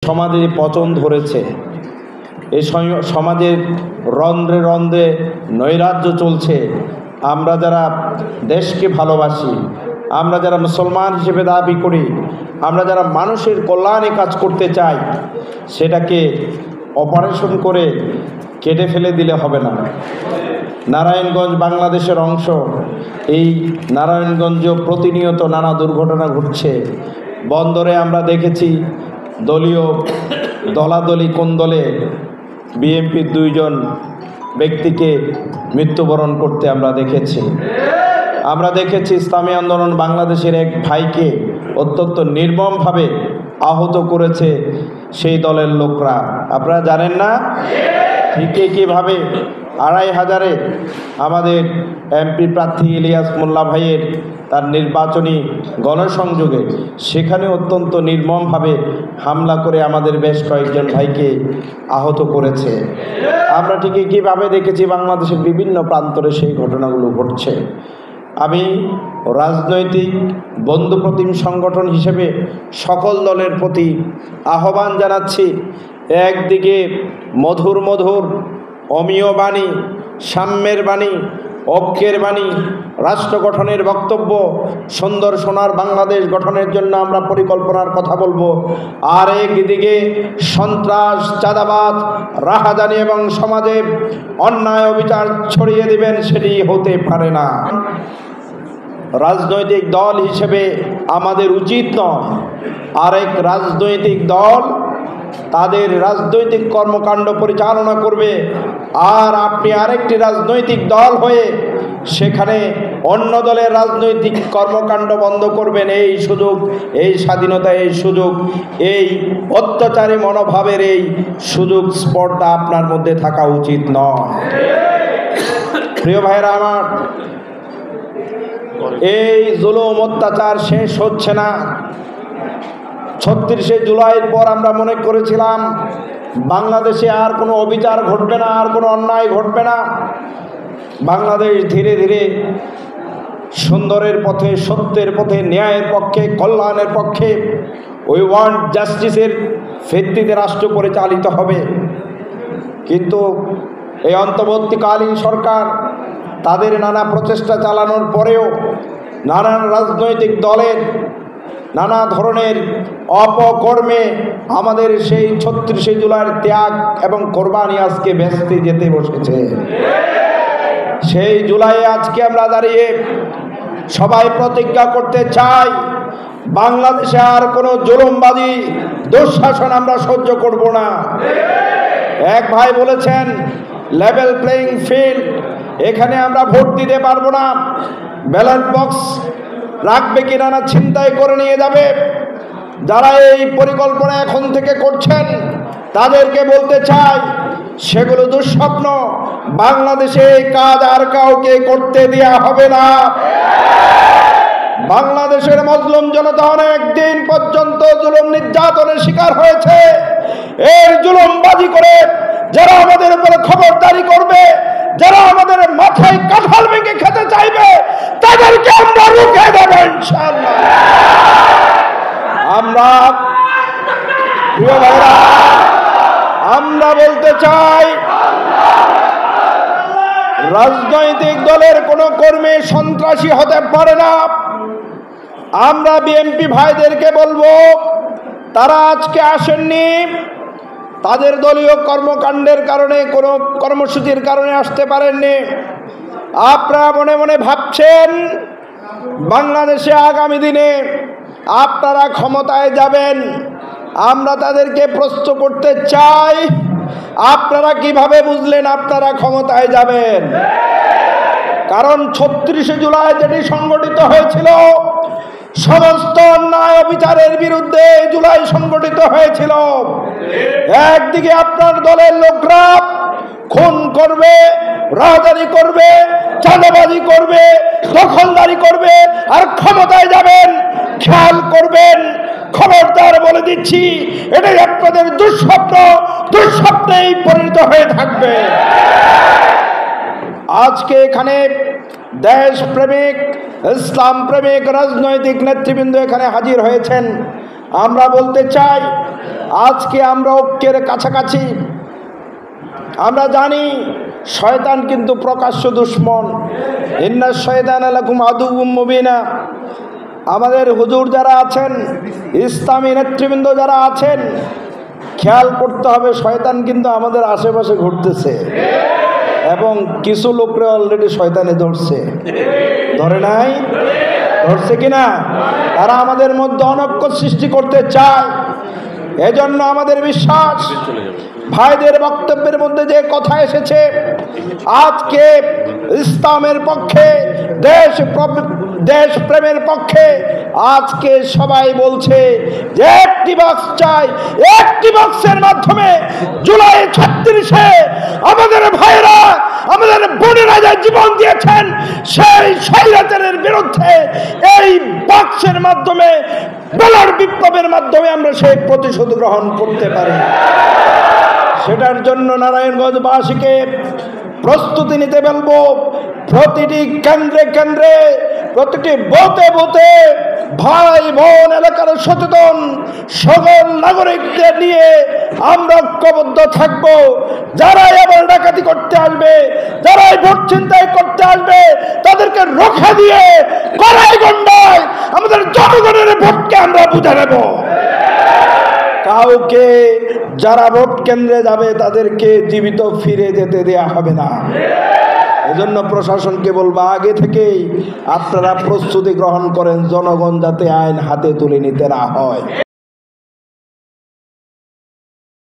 সমাজে পচন ধরেছে, এই সমাজের রন্ধ্রে রন্ধ্রে নৈরাজ্য চলছে। আমরা যারা দেশকে ভালোবাসি, আমরা যারা মুসলমান হিসেবে দাবি করি, আমরা যারা মানুষের কল্যাণে কাজ করতে চাই, সেটাকে অপারেশন করে কেটে ফেলে দিলে হবে না। নারায়ণগঞ্জ বাংলাদেশের অংশ। এই নারায়ণগঞ্জ প্রতিনিয়ত নানা দুর্ঘটনা ঘটছে। বন্দরে আমরা দেখেছি দলাদলি কোন্দলে বিএনপির দুইজন ব্যক্তিকে মৃত্যুবরণ করতে আমরা দেখেছি। আমরা দেখেছি ইসলামী আন্দোলন বাংলাদেশের এক ভাইকে অত্যন্ত নির্মমভাবে আহত করেছে সেই দলের লোকরা। আপনারা জানেন না ঠিক কীভাবে 2500 আমাদের এমপি প্রার্থী ইলিয়াস মোল্লা ভাইয়ের তার নির্বাচনী গণসংযোগে সেখানে অত্যন্ত নির্মমভাবে হামলা করে আমাদের বেশ কয়েকজন ভাইকে আহত করেছে। আমরা ঠিক কীভাবে দেখেছি বাংলাদেশের বিভিন্ন প্রান্তরে সেই ঘটনাগুলো ঘটছে। আমি রাজনৈতিক বন্ধুপ্রতিম সংগঠন হিসেবে সকল দলের প্রতি আহ্বান জানাচ্ছি, একদিকে মধুর মধুর অমীয় বাণী, সাম্যের বাণী, ঐক্যের বাণী, রাষ্ট্র গঠনের বক্তব্য, সুন্দর সোনার বাংলাদেশ গঠনের জন্য আমরা পরিকল্পনার কথা বলবো। আর একদিকে সন্ত্রাস, চাঁদাবাদ, রাহাজানি এবং সমাজে অন্যায় অবিচার ছড়িয়ে দিবেন, সেটি হতে পারে না। রাজনৈতিক দল হিসেবে আমাদের উচিত নয় আরেক রাজনৈতিক দল তাদের রাজনৈতিক কর্মকাণ্ড পরিচালনা করবে, আর আপনি আরেকটি রাজনৈতিক দল হয়ে সেখানে অন্য দলের রাজনৈতিক কর্মকাণ্ড বন্ধ করবেন। এই সুযোগ, এই স্বাধীনতা, এই সুযোগ, এই অত্যাচারী মনোভাবের এই সুযোগ স্পর্ধা আপনার মধ্যে থাকা উচিত নয়। প্রিয় ভাইরা আমার, এই জুলুম অত্যাচার শেষ হচ্ছে না। 36শে জুলাইয়ের পর আমরা মনে করেছিলাম বাংলাদেশে আর কোনো অবিচার ঘটবে না, আর কোনো অন্যায় ঘটবে না। বাংলাদেশ ধীরে ধীরে সুন্দরের পথে, সত্যের পথে, ন্যায়ের পক্ষে, কল্যাণের পক্ষে, উই ওয়ান্ট জাস্টিসের ভিত্তিতে রাষ্ট্র পরিচালিত হবে। কিন্তু এই অন্তর্বর্তীকালীন সরকার তাদের নানা প্রচেষ্টা চালানোর পরেও নানান রাজনৈতিক দলের নানা ধরনের অপকর্মে আমাদের সেই 36শে জুলাইয়ের ত্যাগ এবং কোরবানি আজকে ভেস্তে যেতে বসেছে। সেই জুলাইয়ে আজকে আমরা দাঁড়িয়ে সবাই প্রতিজ্ঞা করতে চাই, বাংলাদেশে আর কোনো জুলুমবাদী দুঃশাসন আমরা সহ্য করব না। এক ভাই বলেছেন লেভেল প্লেইং ফিল্ড, এখানে আমরা ভোট দিতে পারবো না, ব্যালট বক্স রাখবে কিনা না ছিনতাই করে নিয়ে যাবে। যারা এই পরিকল্পনা এখন থেকে করছেন তাদেরকে বলতে চাই, সেগুলো দুঃস্বপ্ন। বাংলাদেশে এই কাজ আর কাউকে করতে দেওয়া হবে না। বাংলাদেশের মজলুম জনতা অনেক দিন পর্যন্ত জুলুম নির্যাতনের শিকার হয়েছে। এর জুলুমবাজি করে যারা আমাদের উপরে খবরদারি করবে, যারা আমাদের মাথায় কাঁঠাল ভেঙে খেতে চাইবে, তাদেরকে আমরা রুখে দেব ইনশাআল্লাহ। আমরা বলতে চাই, রাজনৈতিক দলের কোনো কর্মী সন্ত্রাসী হতে পারে না। আমরা বিএনপি ভাইদেরকে বলবো, তারা আজকে আসেননি, তাদের দলীয় কর্মকাণ্ডের কারণে, কোনো কর্মসূচির কারণে আসতে পারেননি। আপনারা মনে মনে ভাবছেন বাংলাদেশে আগামী দিনে আপনারা ক্ষমতায় যাবেন। আমরা তাদেরকে প্রশ্ন করতে চাই, আপনারা কিভাবে বুঝলেন আপনারা ক্ষমতায় যাবেন? কারণ 36শে জুলাই যেটি সংগঠিত হয়েছিল, সমস্ত অন্যায় অবিচারের বিরুদ্ধে জুলাই সংগঠিত হয়েছিল। একদিকে আপনার দলের লোকরা খুন করবে, রাজধানী করবে, চাঁদাবাজি করবে, দখলদারি করবে, আর ক্ষমতায় যাবেন। খেয়াল করবেন, খবরদার বলে দিচ্ছি, এটাই আপনাদের দুঃস্বপ্ন, দুঃস্বপ্নেই পরিণত হয়ে থাকবে। আজকে এখানে দেশপ্রেমিক, ইসলাম প্রেমিক রাজনৈতিক নেতৃবৃন্দ এখানে হাজির হয়েছেন। আমরা বলতে চাই, আজকে আমরা ঐক্যের কাছাকাছি। আমরা জানি শয়তান কিন্তু প্রকাশ্য দুশ্মন, ইন্না শয়তানা লাকুম আদুউম মুবিনা। আমাদের হুজুর যারা আছেন, ইসলামী নেতৃবৃন্দ যারা আছেন, খেয়াল করতে হবে শয়তান কিন্তু আমাদের আশেপাশে ঘুরতেছে, এবং কিছু লোকরে অলরেডি শয়তানে ধরছে। ধরে নাই? ধরছে কিনা? তারা আমাদের মধ্যে অনৈক্য সৃষ্টি করতে চায়। এজন্য আমাদের বিশ্বাস, ভাইদের বক্তব্যের মধ্যে যে কথা এসেছে, আজকে ইসলামের পক্ষে, দেশ প্রেমের পক্ষে আজকে সবাই বলছে যে একটি বক্স চাই। একটি বক্সের মাধ্যমে জুলাই 36-এ আমাদের ভাইরা, আমাদের বোনেরা যে জীবন দিয়েছেন, সেই স্বৈরাচারের বিরুদ্ধে এই বক্সের মাধ্যমে, বেলার বিপ্লবের মাধ্যমে আমরা সেই প্রতিশোধ গ্রহণ করতে পারি। সেটার জন্য নারায়ণগঞ্জবাসীকে প্রস্তুতি নিতে বলবো। প্রতিটি কেন্দ্রে কেন্দ্রে, প্রতিটি বুথে বুথে ভাই বোন, এলাকার সচেতন সকল নাগরিকদের নিয়ে আমরা ঐক্যবদ্ধ থাকব। যারাই আবার ডাকাতি করতে আসবে, যারাই ভোট ছিনতাই করতে আসবে, তাদেরকে রক্ষা দিয়ে কড়াই গণ্ডায় আমাদের জনগণের ভোটকে আমরা বুঝে নেব। কাউকে যারা ভোট কেন্দ্রে যাবে তাদেরকে জীবিত ফিরে যেতে দেয়া হবে না। এজন্য প্রশাসনকে বলবো, আগে থেকেই আপনারা প্রস্তুতি গ্রহণ করেন, জনগণ যাতে আইন হাতে তুলে নিতে না হয়।